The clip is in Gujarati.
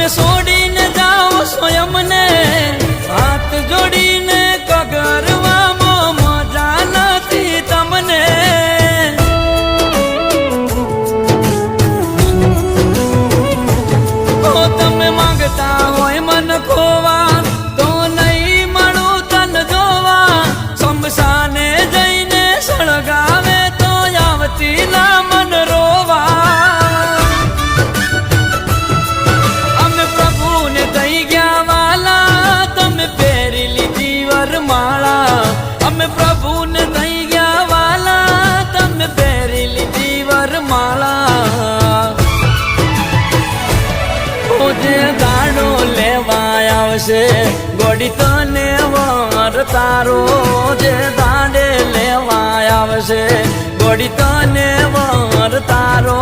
તમે છોડીને જાઓ સ્વયંને હાથ જોડીને કગરવામાં મજા નથી તમને તમે માંગતા હોય મન ખોવા તો નહીં મળું તન જોવા શમશાને જઈને સળગાવે તો આવતી ના મન રોવા અમે પ્રભુને થઈ ગયા વાલા તમે પહેરી લીધી વરમાળા અમે પ્રભુને થઈ ગયા વાલા તમે પહેરી લીધી વરમાળા જે દાડો લેવા આવશે ગોડી તને વર તારો જે દાડે લેવા આવશે ગોડી તને વર તારો